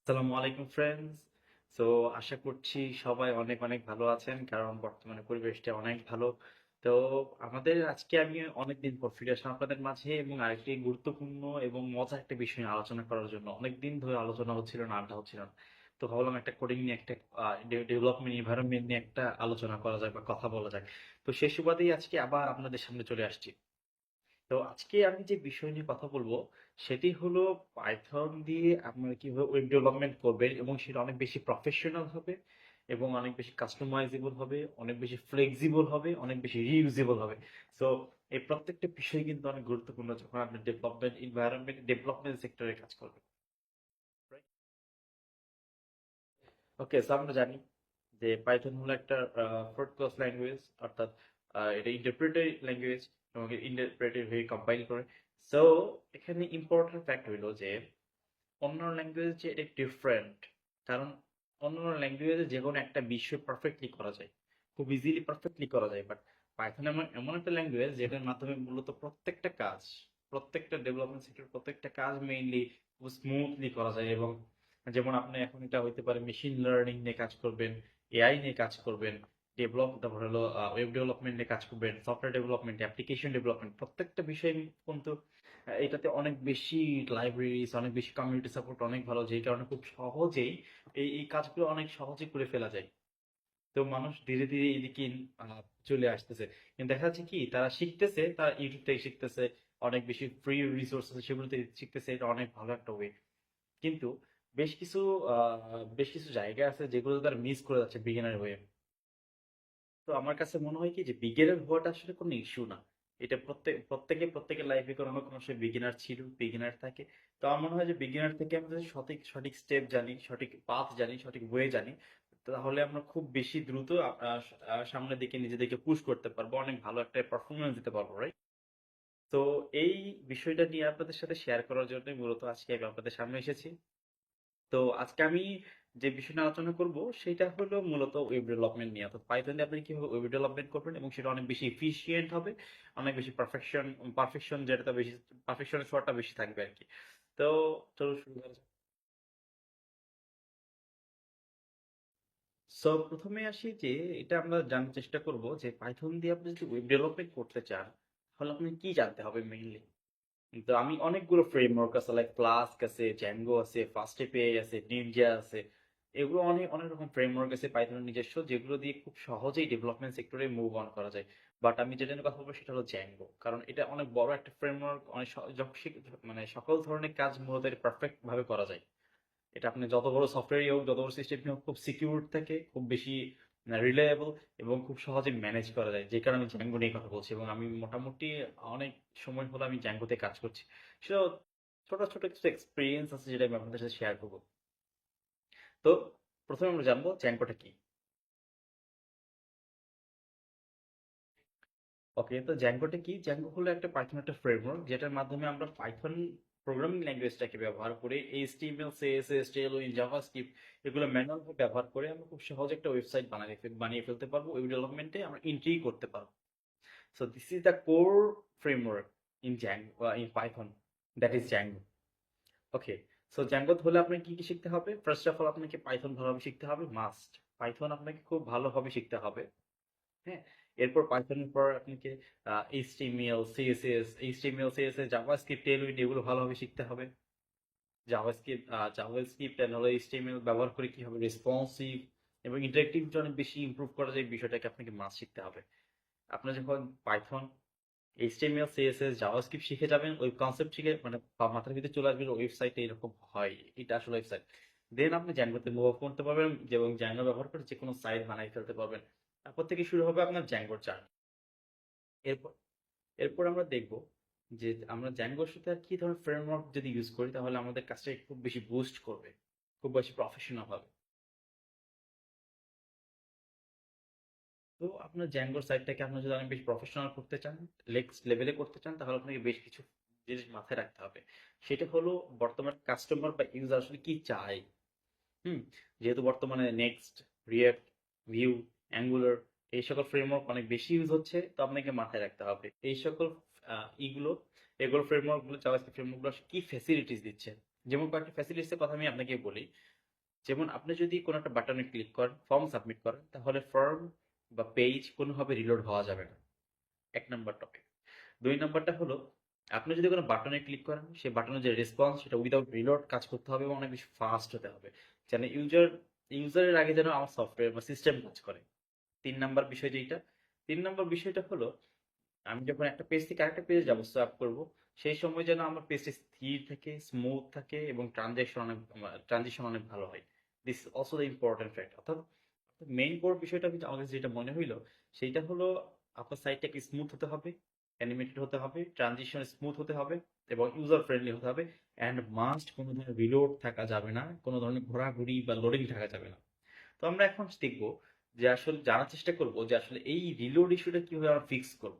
আসসালামু আলাইকুম ফ্রেন্ডস। তো আশা করছি সবাই অনেক অনেক ভালো আছেন, কারণ বর্তমানে পরিবেশটা অনেক ভালো। তো আমাদের আজকে আমি অনেকদিন পর ফিরে আসলাম আপনাদের মাঝে, এবং আরেকটি গুরুত্বপূর্ণ এবং মজার একটা বিষয় নিয়ে আলোচনা করার জন্য। অনেকদিন ধরে আলোচনা হচ্ছিল না, আড্ডা হচ্ছিল না। তো ভাবলাম একটা কোডিং নিয়ে, একটা ডেভেলপমেন্ট এনভায়রনমেন্ট নিয়ে একটা আলোচনা করা যাক বা কথা বলা যাক। তো সে সুবাদেই আজকে আবার আপনাদের সামনে চলে আসছি। তো আজকে আমি যে বিষয় নিয়ে কথা বলবো সেটি হলো পাইথন দিয়ে আপনারা কিভাবে ওয়েব ডেভেলপমেন্ট করবেন, এবং সেটা অনেক বেশি প্রফেশনাল হবে এবং অনেক বেশি কাস্টমাইজেবল হবে, অনেক বেশি ফ্লেক্সিবল হবে, অনেক বেশি রিইউজেবল হবে। সো এই প্রত্যেকটা বিষয় কিন্তু অনেক গুরুত্বপূর্ণ যখন আপনি ডেভেলপমেন্ট এনভায়রনমেন্ট ডেভেলপমেন্ট সেক্টরে কাজ করবেন। ওকে, সো আমরা জানি যে পাইথন হলো একটা ফোর্থ ক্লাস ল্যাঙ্গুয়েজ, অর্থাৎ এটা ইন্টারপ্রেটারি ল্যাঙ্গুয়েজ এবং ইন্টারপ্রেটারি হয়ে কম্পাইল করে। সো এখানে ইম্পর্টেন্ট ফ্যাক্ট হলো যে অন্য ল্যাঙ্গুয়েজ যে এটা ডিফারেন্ট, কারণ অন্য ল্যাঙ্গুয়েজে যে কোনো একটা বিষয় পারফেক্টলি করা যায়, খুব ইজিলি পারফেক্টলি করা যায়, বাট পাইথন এমন এমন একটা ল্যাঙ্গুয়েজ যেটার মাধ্যমে মূলত প্রত্যেকটা কাজ, প্রত্যেকটা ডেভেলপমেন্ট সেক্টর প্রত্যেকটা কাজ মেইনলি খুব স্মুথলি করা যায়। এবং যেমন আপনি এখন এটা হইতে পারে মেশিন লার্নিং নিয়ে কাজ করবেন, এআই নিয়ে কাজ করবেন, তারপর হলো ওয়েব ডেভেলপমেন্ট নিয়ে কাজ করবেন, সফটওয়্যার ডেভেলপমেন্ট, অ্যাপ্লিকেশন ডেভেলপমেন্ট, প্রত্যেকটা বিষয় কিন্তু এটাতে অনেক বেশি লাইব্রেরিজ, অনেক বেশি কমিউনিটি সাপোর্ট অনেক ভালো, যেই কারণে খুব সহজেই এই কাজগুলো অনেক সহজেই করে ফেলা যায়। তো মানুষ ধীরে ধীরে এইদিকে চলে আসতেছে। কিন্তু দেখা যাচ্ছে কি, তারা শিখতেছে, তারা ইউটিউব থেকে শিখতেছে, অনেক বেশি ফ্রি রিসোর্স আছে সেগুলোতে শিখতেছে, এটা অনেক ভালো একটা ওয়ে। কিন্তু বেশ কিছু বেশ কিছু জায়গা আছে যেগুলো তারা মিস করে যাচ্ছে বিগিনার হয়ে। তো আমার কাছে মনে হয় কি যে বিগিনার হওয়াটা আসলে কোনো ইস্যু না। এটা প্রত্যেকের লাইফে কোনো না কোনো সময় বিগিনার ছিল, বিগিনার থাকে। তো আমার মনে হয় যে বিগিনার থেকে আমরা যদি সঠিক সঠিক স্টেপ জানি, সঠিক পাথ জানি, সঠিক ওয়ে জানি, তাহলে আমরা খুব বেশি দ্রুত সামনের দিকে নিজেদেরকে পুশ করতে পারবো, অনেক ভালো একটা পারফরমেন্স দিতে পারবো, রাইট? তো এই বিষয়টা নিয়ে আপনাদের সাথে শেয়ার করার জন্যই মূলত আজকে আমি আপনাদের সামনে এসেছি। তো আজকে আমি যে বিষয় নিয়ে আলোচনা করব সেটা হলো মূলত ওয়েব ডেভেলপমেন্ট নিয়ে। তো পাইথন দিয়ে আপনি কিভাবে ওয়েব ডেভেলপমেন্ট করবেন এবং সেটা অনেক বেশি এফিশিয়েন্ট হবে, অনেক বেশি পারফেকশন যেটা বেশি, পারফেকশনের ছোঁয়াটা বেশি থাকবে আর কি। তো চলো শুরু করা যাক। সো প্রথমে আসি যে এটা আমরা জানার চেষ্টা করব যে পাইথন দিয়ে আপনি যদি ওয়েব ডেভেলপমেন্ট করতে চান তাহলে আপনি কি জানতে হবে মেইনলি। তো আমি অনেকগুলো ফ্রেমওয়ার্ক আছে, লাইক ফ্লাস্ক আছে, জ্যাঙ্গো আছে, ফাস্ট এপিআই আছে, নিনজা আছে। এগুলো অনেক অনেক রকম ফ্রেমওয়ার্ক আছে পাইথনের নিজস্ব, যেগুলো দিয়ে খুব সহজেই ডেভেলপমেন্ট সেক্টরে মুভ অন করা যায়। বাট আমি যেটা নিয়ে কথা বলবো সেটা হলো জ্যাঙ্গো, কারণ এটা অনেক বড় একটা ফ্রেমওয়ার্ক, অনেক মানে সকল ধরনের কাজ মূলত পারফেক্ট ভাবে করা যায়। এটা আপনি যত বড় সফটওয়্যারই হোক, যত বড় সিস্টেম হোক, খুব সিকিউর থাকে, খুব বেশি রিলায়েবল, এবং খুব সহজে ম্যানেজ করা যায়, যে কারণে আমি জ্যাঙ্গো নিয়ে কথা বলছি। এবং আমি মোটামুটি অনেক সময় হলো আমি জ্যাঙ্গোতে কাজ করছি। সেটা ছোট ছোট কিছু এক্সপিরিয়েন্স আছে যেটা আমি আপনাদের সাথে শেয়ার করবো। তো প্রথমে আমরা জানবো জ্যাঙ্গোটা কি। ওকে, তো জ্যাঙ্গোটা কি? জ্যাঙ্গো হলো একটা পাইথন একটা ফ্রেমওয়ার্ক যেটার মাধ্যমে আমরা পাইথন প্রোগ্রামিং ল্যাঙ্গুয়েজটাকে ব্যবহার করে এইচটিএমএল, সিএসএস, টেলউইন, জাভাস্ক্রিপ্ট এগুলো ম্যানুয়াল ভাবে ব্যবহার করে আমরা খুব সহজে একটা ওয়েবসাইট বানিয়ে ফেলতে পারবো। ওয়েব ডেভেলপমেন্টে আমরা এন্ট্রি করতে পারবো। So this is the core framework in in Python, that is Zango. Okay, so Zango হলে আপনাকে কি কি শিখতে হবে? ফার্স্ট অফ অল আপনাকে পাইথন ভালোভাবে শিখতে হবে, মাস্ট। পাইথন আপনাকে খুব ভালোভাবে শিখতে হবে। হ্যাঁ, এরপর পাইথনের পর আপনাকে এইচটিএমএল, সিএসএস, জাভাস্ক্রিপ্ট, টেলউইন এগুলো ভালোভাবে শিখতে হবে। জাভাস্ক্রিপ্ট এন্ড হলো এইচটিএমএল ব্যবহার করে কি হবে রেসপন্সিভ এবং ইন্টারেক্টিভ অনেক বেশি ইমপ্রুভ করা যায়, বিষয়টাকে আপনাকে মাস্ট শিখতে হবে। আপনার যখন পাইথন, এইচটিএমএল, সিএসএস, জাভাস্ক্রিপ্ট শিখে যাবেন, ওই কনসেপ্ট শিখে মানে মাথার ভিতরে চলে আসবে ওয়েবসাইটে এরকম হয়, এটা আসলে ওয়েবসাইট। দেন আপনি জ্যাঙ্গোতে মুভ অফ করতে পারবেন এবং জ্যাঙ্গো ব্যবহার করে যে কোনো সাইট বানাই ফেলতে পারবেন। তারপর থেকে শুরু হবে আপনার জ্যাঙ্গোর জার্নি। এরপর এরপর আমরা দেখব যে আমরা জ্যাঙ্গোর সাথে আর কি ধরনের ফ্রেমওয়ার্ক যদি ইউজ করি তাহলে আমাদের কাজটাকে খুব বেশি বুস্ট করবে, খুব বেশি প্রফেশনাল হবে। তো আপনার জ্যাঙ্গোর সাইটটাকে আপনার যদি অনেক বেশি প্রফেশনাল করতে চান, নেক্সট লেভেলে করতে চান, তাহলে আপনাকে বেশ কিছু জিনিস মাথায় রাখতে হবে। সেটা হলো বর্তমান কাস্টমার বা ইউজার আসলে কি চায়। হুম, যেহেতু বর্তমানে নেক্সট, রিয়াক্ট, ভিউ, অ্যাঙ্গুলার এই সকল ফ্রেমওয়ার্ক অনেক বেশি ইউজ হচ্ছে, তো আপনাকে মাথায় রাখতে হবে এই সকল ইগুলো, এগুলো ফ্রেমওয়ার্কগুলো, জাভাস্ক্রিপ্ট ফ্রেমওয়ার্কগুলো কি ফ্যাসিলিটিস দিচ্ছে। যেমন কয়েকটা ফ্যাসিলিটিসের কথা আমি আপনাকে বলি। যেমন আপনি যদি কোনো একটা বাটনে ক্লিক করেন, ফর্ম সাবমিট করেন, তাহলে ফর্ম বা পেজ কোনোভাবে রিলোড হওয়া যাবে না। ১ নাম্বার টপিক। ২ নাম্বারটা হলো আপনি যদি কোনো বাটনে ক্লিক করেন, সেই বাটনের যে রেসপন্স সেটা উইদাউট রিলোড কাজ করতে হবে এবং অনেক বেশি ফাস্ট হতে হবে। যেন ইউজারের আগে যেন আমার সফটওয়্যার বা সিস্টেম কাজ করে। ৩ নাম্বার বিষয় যেইটা, ৩ নাম্বার বিষয়টা হলো আমি যখন একটা পেজ থেকে আরেকটা পেজে যাবো সোয়াপ করব, সেই সময় যেন আমার পেজটা স্থির থাকে, স্মুথ থাকে এবং ট্রানজিশন অনেক ভালো হয়। This is also the important fact. অর্থাৎ মেইন কোর বিষয়টা কিন্তু আমার কাছে যেটা মনে হইলো সেইটা হলো আপনার সাইটটাকে স্মুথ হতে হবে, অ্যানিমেটেড হতে হবে, ট্রানজিশন স্মুথ হতে হবে এবং ইউজার ফ্রেন্ডলি হতে হবে। অ্যান্ড মাস্ট কোনো ধরনের রিলোড থাকা যাবে না, কোনো ধরনের ঘোরাঘুরি বা লোডিং থাকা যাবে না। তো আমরা এখন দেখবো যে আসলে জানার চেষ্টা করব যে আসলে এই রিলোড ইস্যুটা কিভাবে আমরা ফিক্স করব।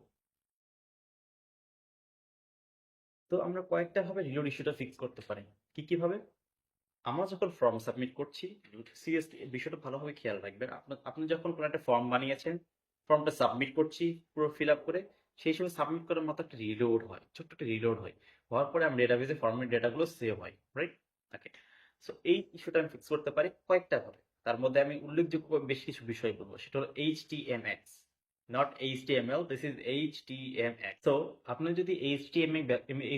তো আমরা কয়েকটা ভাবে রিলোড ইস্যুটা ফিক্স করতে পারি। কি কি ভাবে? আমরা যখন ফর্ম সাবমিট করছি, সিরিয়াসলি এই বিষয়টা ভালোভাবে খেয়াল রাখবেন। আপনি যখন কোনো একটা ফর্ম বানিয়েছেন, ফর্মটা সাবমিট করছি পুরো ফিল আপ করে, সেই সময় সাবমিট করার মতো একটা রিলোড হয়, ছোট্ট একটা রিলোড হয়। হওয়ার পরে আমি ডেটাবেজে ফর্মের ডেটাগুলো সেভ হয়, রাইট? ওকে। সো এই ইস্যুটা আমি ফিক্স করতে পারি কয়েকটা ভাবে। তার মধ্যে আমি উল্লেখযোগ্য বেশ কিছু বিষয় বলবো। সেটা হলো HTMX, not HTML, this is HTMX। তো আপনি যদি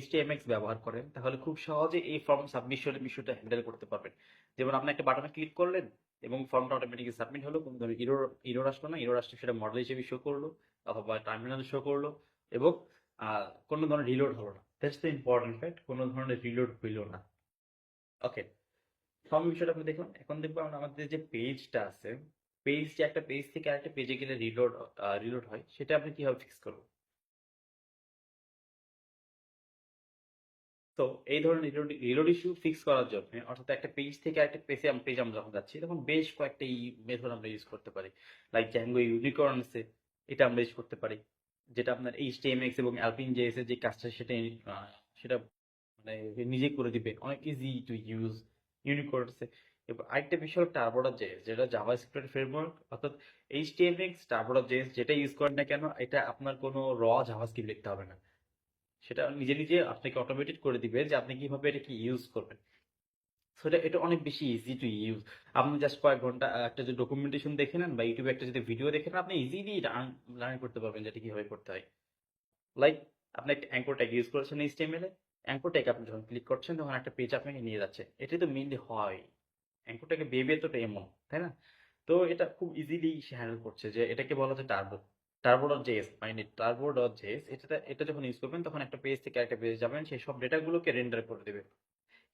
HTMX ব্যবহার করেন তাহলে খুব সহজে এই ফর্ম সাবমিশনের বিষয়টা হ্যান্ডেল করতে পারবেন। যেমন আপনি একটা বাটনে ক্লিক করলেন এবং ফর্মটা অটোমেটিকলি সাবমিট হলো, কোনো ধরনের ইরর আসলো না, ইরর আসলে সেটা মডেল হিসেবে শো করলো অথবা টার্মিনাল শো করলো এবং কোনো ধরনের রিলোড হলো না। দ্যাটস দ্য ইম্পর্টেন্ট ফ্যাক্ট, কোনো ধরনের রিলোড হইল না। ওকে, ফর্ম বিষয়টা আপনি দেখুন। এখন দেখবো আমরা আমাদের যে পেজটা আছে, পেজ যে একটা পেজ থেকে আরেকটা পেজে গেলে রিলোড হয়, সেটা আপনি কিভাবে ফিক্স করবো? তো এই ধরনের রিলোড ইস্যু ফিক্স করার জন্য, অর্থাৎ একটা পেজ থেকে আরেকটা পেজ আমরা যখন যাচ্ছি তখন বেশ কয়েকটা মেথড আমরা ইউজ করতে পারি। লাইক জ্যাঙ্গো ইউনিকর্ন আছে, এটা আমরা ইউজ করতে পারি, যেটা আপনার এইচটিএমএক্স এবং অ্যালপিন জেএস এর যে কাজটা সেটা মানে নিজে করে দিবে, অনেক ইজি টু ইউজ। ইউনিকর্ন আছে। এবার আরেকটা বিষয় হলো টার্বোডট জেএস, যেটা জাভাস্ক্রিপ্টের ফ্রেমওয়ার্ক। অর্থাৎ এইচটিএমএক্স টার্বোডট জেএস যেটা ইউজ করেন না কেন, এটা আপনার কোনো জাভাস্ক্রিপ্ট লিখতে হবে না। সেটা নিজে নিজে আপনাকে অটোমেটেড করে দিবে যে আপনি কিভাবে এটাকে ইউজ করবেন। সো এটা অনেক বেশি ইজি টু ইউজ। আপনি জাস্ট কয়েক ঘন্টা একটা যে ডকুমেন্টেশন দেখে নেন বা ইউটিউবে একটা যদি ভিডিও দেখে নেন, আপনি ইজিলি লার্ন করতে পারবেন যেটা কিভাবে করতে হয়। লাইক আপনি একটা অ্যাঙ্কর ট্যাগ ইউজ করেছেন HTML এ, অ্যাঙ্কর ট্যাগ আপনি যখন ক্লিক করছেন তখন একটা পেজ আপনাকে নিয়ে যাচ্ছে। এটাই তো মেইনলি হয়। অ্যাঙ্কর ট্যাগে বেবে তো এমন, তাই না? তো এটা খুব ইজিলি সে হ্যান্ডেল করছে, যে এটাকে বলা হয় টার্বো.js, মানে টার্বো.js। এটা যখন ইউজ করবেন তখন একটা পেজ থেকে আরেকটা পেজে যাবেন, সেই সব ডেটাগুলোকে রেন্ডার করে দেবে,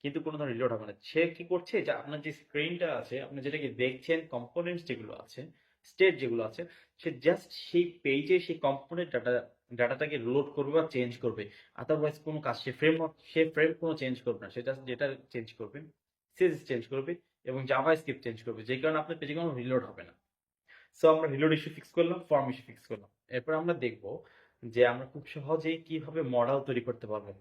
কিন্তু কোনো ধরনের রিলোড হবে না। সে কি করছে যে আপনার যে স্ক্রিনটা আছে, আপনি যেটাকে দেখছেন, কম্পোনেন্টস যেগুলো আছে, স্টেট যেগুলো আছে, সে জাস্ট সেই পেজে সেই কম্পোনেন্ট ডাটাটাকে লোড করবে বা চেঞ্জ করবে। আদারওয়াইজ কোনো কাজ সে ফ্রেম কোনো চেঞ্জ করবে না। সে জাস্ট যেটা চেঞ্জ করবে, সিএসএস চেঞ্জ করবে এবং জাভা স্ক্রিপ্ট চেঞ্জ করবে, যে কারণে আপনার পেজে কোনো রিলোড হবে না। সো আমরা রিলোড ইস্যু ফিক্স করলাম, ফর্ম ইস্যু ফিক্স করলাম। এরপর আমরা দেখব যে আমরা খুব সহজেই কিভাবে মডেল তৈরি করতে পারবো।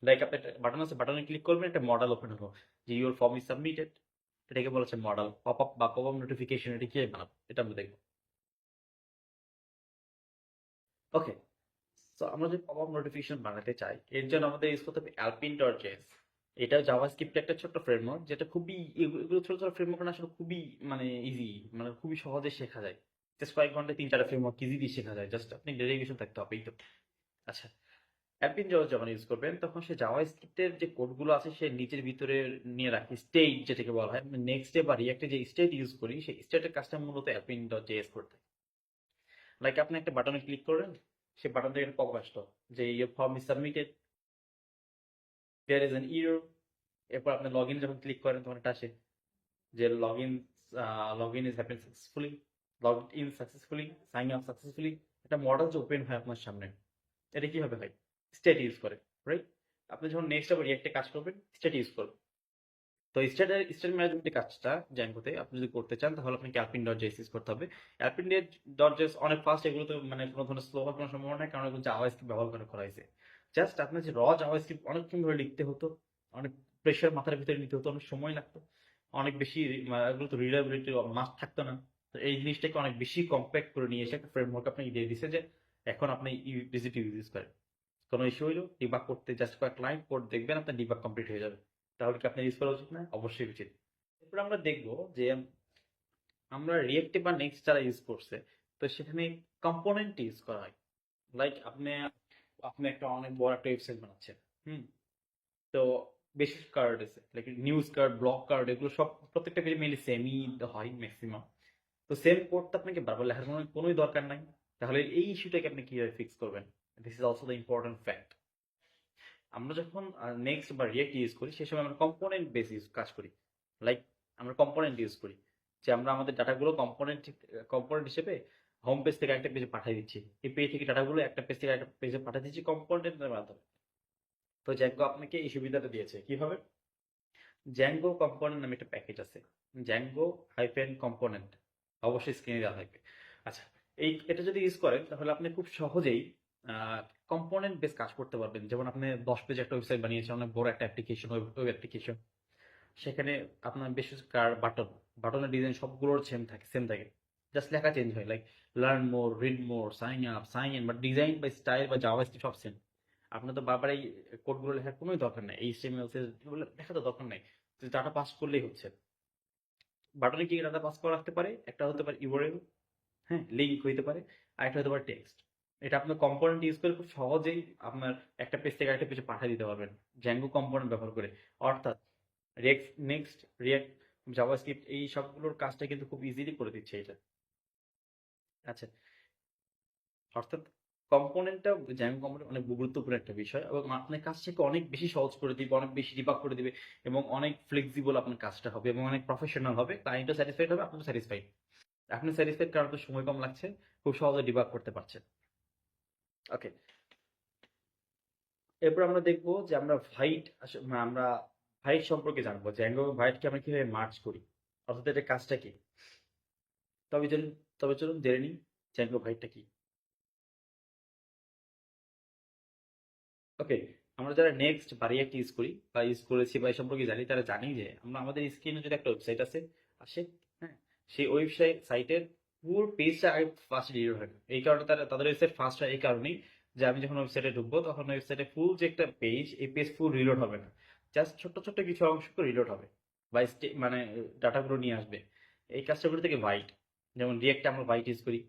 লাইক আপনি একটা বাটন আছে, বাটনে ক্লিক করবেন, একটা মডেল ওপেন হলো যে ইউর ফর্ম ইজ সাবমিটেড। এটাকে বলা হচ্ছে মডেল। পপ আপ নোটিফিকেশন, এটা কিভাবে বানাবো এটা আমরা দেখবো। ওকে, সো আমরা যদি পপ আপ নোটিফিকেশন বানাতে চাই, এর জন্য আমাদের ইউজ করতে হবে alpin.js। এটা জাভাস্ক্রিপ্টের একটা ছোট্ট ফ্রেমওয়ার্ক, যেটা খুবই এগুলো ছোট ছোট ফ্রেমওয়ার্ক না, আসলে খুবই মানে ইজি, মানে খুবই সহজে শেখা যায়। জাস্ট কয়েক ঘন্টায় 3-4টা ফ্রেমওয়ার্ক ইজিলি শেখা যায়, জাস্ট আপনি ডেডিকেশন থাকতে হবে, এই তো। আচ্ছা, অ্যালপিন যখন ইউজ করবেন তখন সে জাভাস্ক্রিপ্টের যে কোডগুলো আছে সে নিচের ভিতরে নিয়ে রাখে, স্টেট যেটাকে বলা হয়। নেক্সট ডে বা রিয়াক্টে যে স্টেট ইউজ করি, সেই স্টেটের কাজটা মূলত alpin.js করতে। লাইক আপনি একটা বাটনে ক্লিক করলেন, সে বাটন থেকে পপ আসলো যে your form is submitted, there is an error. এরপর আপনি লগ ইন যখন ক্লিক করেন তখন এটা আসে যে log in is happen successfully, log in successfully, sign up successfully. একটা মডেল যে ওপেন হয় আপনার সামনে, এটা কিভাবে হয়? স্টেট ইউজ করে, রাইট? আপনি যখন নেক্সট আবার রিয়েক্টে কাজ করবেন, স্টেট ইউজ করবেন। তো স্টেট ম্যানেজমেন্টের কাজটা জ্যাঙ্গোতে আপনি যদি করতে চান তাহলে আপনাকে alpin.js ইউজ করতে হবে। alpin.js অনেক ফাস্ট, এগুলো তো মানে কোনো ধরনের স্লো হওয়ার কোনো সম্ভাবনা নাই, কারণ এগুলো জাভাস্ক্রিপ্ট ব্যবহার করে করা হয়েছে। জাস্ট আপনার যে জাভাস্ক্রিপ্ট অনেকক্ষণ ধরে লিখতে হতো, অনেক প্রেশার মাথার ভিতরে নিতে হতো, অনেক সময় লাগতো, অনেক বেশি এগুলো তো রিলায়েবিলিটি মাস্ট থাকতো না। তো এই জিনিসটাকে অনেক বেশি কম্প্যাক্ট করে নিয়ে এসে একটা ফ্রেমওয়ার্ক আপনাকে দিয়ে দিছে, যে এখন আপনি ইউজ করেন। কোনো ইস্যু হইলো ডিবাগ করতে জাস্ট কয়েক লাইন কোড দেখবেন, আপনার ডিবাগ কমপ্লিট হয়ে যাবে। তাহলে কি আপনার ইউজ করা উচিত না? অবশ্যই উচিত। এরপর আমরা দেখবো যে আমরা রিয়েক্টে বা নেক্সট যারা ইউজ করছে, তো সেখানে কম্পোনেন্ট ইউজ করা হয়। লাইক আপনি আপনি একটা অনেক বড় একটা ওয়েবসাইট বানাচ্ছেন। হুম। তো বেশ কার্ড আছে, like news card, block card, এগুলো সব প্রত্যেকটা পেজে মেনলি সেমই হয় ম্যাক্সিমাম। তো সেম কোডটা আপনাকে বারবার লেখার কোনোই দরকার নাই। তাহলে এই ইস্যুটাকে আপনি কিভাবে ফিক্স করবেন? This is also the important fact. আমরা যখন নেক্সট বা রিয়েক্ট ইউজ করি সেই সময় আমরা কম্পোনেন্ট বেস ইউজ কাজ করি। লাইক আমরা কম্পোনেন্ট ইউজ করি যে আমরা আমাদের ডাটাগুলো কম্পোনেন্ট কম্পোনেন্ট হিসেবে হোম পেজ থেকে একটা পেজে পাঠিয়ে দিচ্ছি। এই পেজ থেকে ডাটাগুলো একটা পেজ থেকে একটা পেজে পাঠিয়ে দিচ্ছি কম্পোনেন্টের মাধ্যমে। তো জ্যাঙ্গো আপনাকে এই সুবিধাটা দিয়েছে কিভাবে? জ্যাঙ্গো কম্পোনেন্ট নামে একটা প্যাকেজ আছে। জ্যাঙ্গো হাইফেন কম্পোনেন্ট, অবশ্যই স্ক্রিনে দেওয়া থাকবে। আচ্ছা, এটা যদি ইউজ করেন তাহলে আপনি খুব সহজেই কম্পোনেন্ট বেস কাজ করতে পারবেন। যেমন আপনি 10 পেজ একটা ওয়েবসাইট বানিয়েছেন, অনেক বড় একটা অ্যাপ্লিকেশন, ওয়েব অ্যাপ্লিকেশন। সেখানে আপনার বেশ কিছু বাটনের ডিজাইন সবগুলোর সেম থাকে, জাস্ট লেখা চেঞ্জ হয়। Like learn more, read more, sign up, sign in, but design বা স্টাইল বা জাভাস্ক্রিপ্ট সব সেম। আপনার তো বারবার এই কোডগুলো লেখার কোনো দরকার নাই, এইচটিএমএল এগুলো লেখা তো দরকার নাই, ডাটা পাস করলেই হচ্ছে। বাটনে কি ডাটা পাস করা রাখতে পারে? একটা হতে পারে ইউআরএল, হ্যাঁ, লিঙ্ক হইতে পারে, আর একটা হতে পারে টেক্সট। এটা আপনার কম্পোনেন্ট ইউজ করে খুব সহজেই আপনার একটা পেজ থেকে একটা পেজে পাঠিয়ে দিতে পারবেন জ্যাঙ্গো কম্পোনেন্ট ব্যবহার করে। অর্থাৎ নেক্সট, রিয়াক্ট, জাভাস্ক্রিপ্ট এই সবগুলোর কাজটা কিন্তু খুব ইজিলি করে দিচ্ছে এটা। আচ্ছা, অর্থাৎ কম্পোনেন্টটা, জ্যাঙ্গো কম্পোনেন্ট অনেক গুরুত্বপূর্ণ একটা বিষয় এবং আপনার কাজটাকে অনেক বেশি সহজ করে দিবে, অনেক বেশি ডিবাগ করে দিবে এবং অনেক ফ্লেক্সিবল আপনার কাজটা হবে এবং অনেক প্রফেশনাল হবে। ক্লায়েন্টও স্যাটিসফাইড হবে, আপনিও স্যাটিসফাইড। আপনি স্যাটিসফাইড কারণ তো সময় কম লাগছে, খুব সহজে ডিবাগ করতে পারছেন। ওকে, এরপর আমরা দেখবো যে আমরা ভাইট সম্পর্কে জানবো, জ্যাঙ্গো এবং ভাইটকে আমরা কিভাবে মার্জ করি, অর্থাৎ এটা কাজটা কি। তবে চলুন তবে চলুন জেনে নিই জ্যাঙ্গো ভাইটটা কি। ওকে, আমরা যারা নেক্সট বা রিয়াক্ট ইউজ করি বা ইউজ করেছি বা এই সম্পর্কে জানি, তারা জানি যে আমরা আমাদের স্ক্রিনে যদি একটা ওয়েবসাইট আসে, হ্যাঁ, সেই ওয়েবসাইট সাইটের পুরো পেজটা আগে ফার্স্ট রিলোড হয়। এই কারণে তাদের ওয়েবসাইট ফার্স্ট হয় এই কারণেই যে আমি যখন ওয়েবসাইটে ঢুকবো তখন ওয়েবসাইটে ফুল যে একটা পেজ, এই পেজ ফুল রিলোড হবে না, জাস্ট ছোট্ট ছোট্ট কিছু অংশ রিলোড হবে বা মানে ডাটাগুলো নিয়ে আসবে। এই কাজটা করে থেকে ভাইট, যেমন রিয়াক্টে আমরা ভাইট ইউজ করি,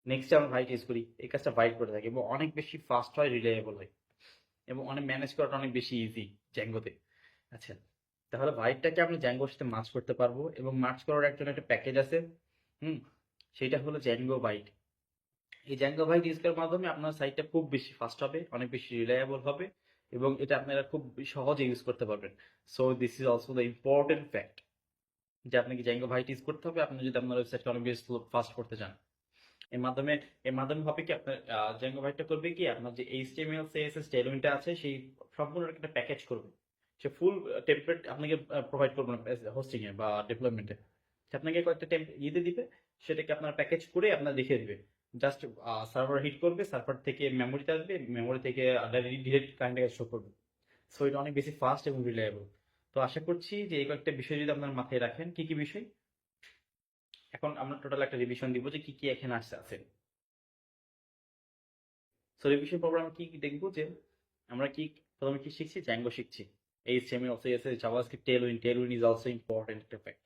নেক্সটে আমরা ভাইট ইউজ করি, এই কাজটা ভাইট করে থাকে এবং অনেক বেশি ফাস্ট হয়, রিলায়েবল হয় এবং অনেক ম্যানেজ করাটা অনেক বেশি ইজি জ্যাঙ্গোতে। আচ্ছা, তাহলে ভাইটটাকে আপনি জ্যাঙ্গোর সাথে মার্জ করতে পারবো এবং মার্জ করার একটা প্যাকেজ আছে। হুম, সেটা হলো জ্যাঙ্গো বাইট। এই জ্যাঙ্গো বাইট ইউজ করার মাধ্যমে আপনার সাইটটা খুব বেশি ফাস্ট হবে, অনেক বেশি রিলায়েবল হবে এবং এটা আপনারা খুব সহজে ইউজ করতে পারবেন। So this is also the important fact যে আপনাকে জ্যাঙ্গো বাইট ইউজ করতে হবে আপনি যদি আপনার ওয়েবসাইটকে অনেক বেশি ফাস্ট করতে চান। এর মাধ্যমে এর মাধ্যমে হবে কি আপনার জ্যাঙ্গো বাইটটা করবে কি আপনার যে এইচটিএমএল সিএসএস টেলউইনটা আছে সেই সম্পূর্ণ একটা প্যাকেজ করবে। সে ফুল টেমপ্লেট আপনাকে প্রোভাইড করবে না হোস্টিং এ বা ডেভেলপমেন্টে, আপনাকে কয়েকটা দিবে, সেটাকে আপনার প্যাকেজ করে আপনার লিখে দিবে। জাস্ট সার্ভার হিট করবে, সার্ভার থেকে মেমোরিতে আসবে, মেমোরি থেকে ডিরেক্ট ক্লায়েন্টের কাছে শো করবে। সো এটা অনেক বেশি ফাস্ট এবং রিলায়েবল। তো আশা করছি যে এই কয়েকটা বিষয় যদি আপনার মাথায় রাখেন, কি কি বিষয়, এখন আমরা টোটাল একটা রিভিশন দিব যে কি কি এখানে আছে। সো রিভিশন পর্বে আমরা কি কি দেখবো যে আমরা কি প্রথমে কি শিখছি, জ্যাঙ্গো শিখছি, HTML CSS JavaScript Tailwind is also important একটা ফ্যাক্ট।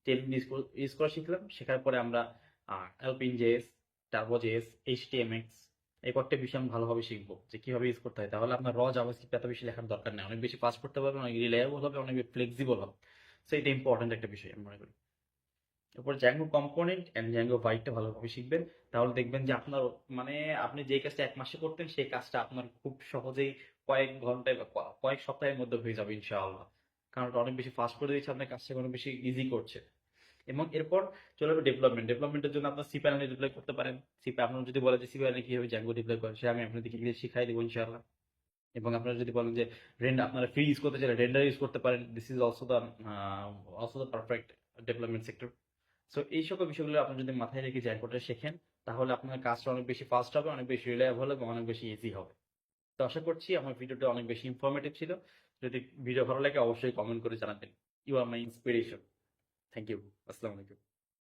টেলউইন ইউজ করা শিখলাম, শেখার পরে আমরা অ্যালপিন জেএস, টার্বো জেএস, HTMX এই কয়েকটা বিষয় আমরা ভালোভাবে শিখবো যে কিভাবে ইউজ করতে হয়। তাহলে আপনার জাভাস্ক্রিপ্ট এত বেশি লেখার দরকার নেই, অনেক বেশি ফাস্ট করতে পারবেন, অনেক রিলায়েবল হবে, অনেক ফ্লেক্সিবল হবে। সো এটা ইম্পর্টেন্ট একটা বিষয় আমি মনে করি। এরপর জ্যাঙ্গো কম্পোনেন্ট এন্ড জ্যাঙ্গো বাইটটা ভালোভাবে শিখবেন, তাহলে দেখবেন যে আপনার মানে আপনি যে কাজটা 1 মাসে করতেন সেই কাজটা আপনার খুব সহজেই কয়েক ঘন্টায় বা কয়েক সপ্তাহের মধ্যে হয়ে যাবে ইনশাআল্লাহ। কারণ ওটা অনেক বেশি ফাস্ট করে দিচ্ছে, আপনার কাজটাকে অনেক বেশি ইজি করছে। এবং এরপর চলে যাবে ডেভেলপমেন্টের জন্য আপনার সি প্যানেলে ডিপ্লয় করতে পারেন। আপনার যদি বলে যে সি প্যানেলে কিভাবে জ্যাঙ্গো ডিপ্লয় করে, সে আমি আপনাদেরকে শিখাই দেবো ইনশাআল্লাহ। এবং আপনারা যদি বলেন যে আপনারা ফ্রি ইউজ করতে চাইলে রেন্ডার ইউজ করতে পারেন, this is also the perfect development sector. So এই সকল বিষয়গুলো আপনি যদি মাথায় রেখে জ্যাঙ্গোটা শেখেন, তাহলে আপনার কাজটা অনেক বেশি ফাস্ট হবে, অনেক বেশি রিলায়েবল এবং অনেক বেশি ইজি হবে। তো আশা করছি আমার ভিডিওটা অনেক বেশি ইনফরমেটিভ ছিল। যদি ভিডিও ভালো লাগে অবশ্যই কমেন্ট করে জানাবেন। You are my inspiration. Thank you. আসসালামু আলাইকুম।